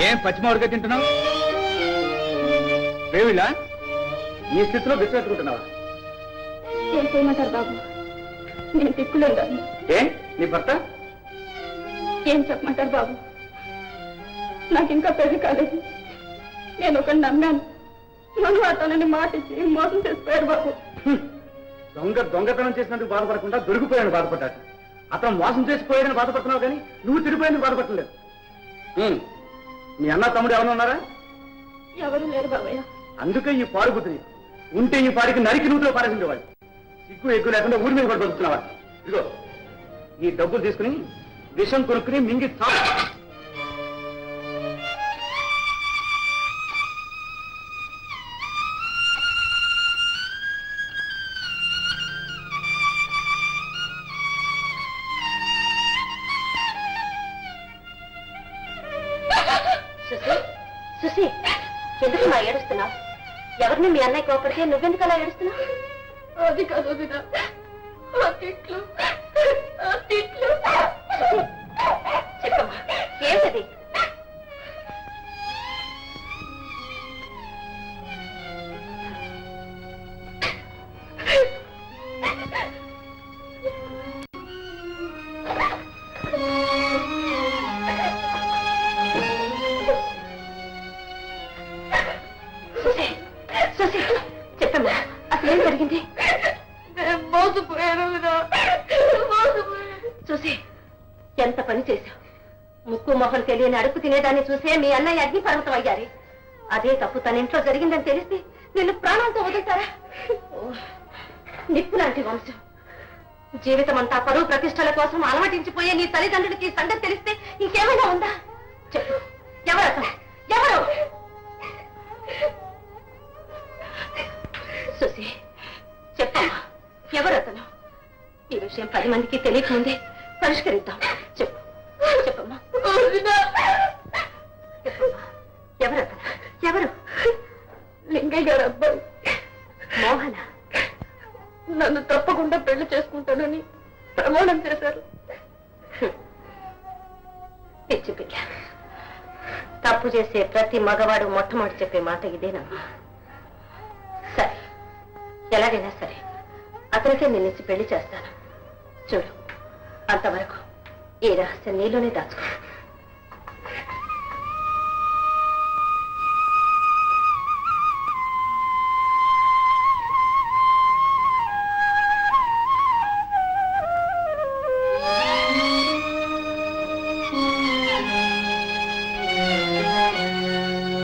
ఏం పచ్చిమామిడిగా తింటున్నావు? వేవిలా ఈ స్థితిలో బిచ్చెత్తుకుంటున్నావా? ఏం చేయమంటారు బాబు? నేను తిక్కులేదు. ఏ నీ భర్త? ఏం చెప్పమంటారు బాబు? నాకు ఇంకా పెళ్లి కాలేదు. నేను ఒక నమ్మాను. నన్ను అతనని మాటిచ్చి మోసం చేసిపోయారు బాబు. దొంగతనం చేసినందుకు బాధపడకుండా దొరికిపోయాను బాధపడ్డాడు. అతను మోసం చేసిపోయాడని బాధపడుతున్నావు కానీ నువ్వు తిరిగిపోయాను బాధపడలేదు. మీ అన్న తమ్ముడు ఎవరు ఉన్నారా? ఎవరు లేరు బాబయ్య. అందుకే ఈ పాడు బుద్ధి. ఉంటే ఈ పాడికి నరికి నూతులో పారేసిండేవాడు. సిగ్గు ఎగ్గు లేకుండా ఊరి మీద కూడా బతుకుతున్నావా? ఇదిగో ఈ డబ్బులు తీసుకుని విషం కొనుక్కుని మింగి సుసి, ఎందుకు మా ఏడుస్తున్నావు? ఎవరిని మీ అన్నయ్య కోపడితే నువ్వెందుకు అలా ఏడుస్తున్నావు? అది కాదు చెప్పమ్మా, ఏమిటది? చెప్పమ్మా, అసలు ఏం జరిగింది? చూసి ఎంత పని చేశావు. ముక్కు మొహం తెలియని అడుగు తినేదాన్ని చూసే మీ అన్నయ్య అగ్ని పర్వతం అయ్యారే. అదే తప్పు తన ఇంట్లో జరిగిందని తెలిసి నిన్ను ప్రాణాలతో వదులుతారా? నిప్పు లాంటి వంశం. జీవితం అంతా పరువు ప్రతిష్టల కోసం అలమటించిపోయే నీ తల్లిదండ్రులకి సంగతి తెలిస్తే ఇంకేమైనా ఉందా? చెప్పు, ఎవరు అతను? ఎవరు? సుసి, చెప్పమ్మా, ఎవరు అతను? ఈ విషయం 10 మందికి తెలియకముందే పరిష్కరిద్దాం. చెప్పు, చెప్పమ్మా. ఎవరు అతను? ఎవరు? లింగయ్య గారు అబ్బాయి మోహన. నన్ను తప్పకుండా పెళ్లి చేసుకుంటానని ప్రమాణం చేశారు. పిచ్చి పిల్ల. తప్పు చేసే ప్రతి మగవాడు మొట్టమొదటి చెప్పే మాట ఇదేనమ్మా. సరే, ఎలాగైనా సరే అతనికే నిన్నిచ్చి పెళ్లి చేస్తాను. చూడు, అంతవరకు ఈ రహస్యం నీలోనే దాచుకో.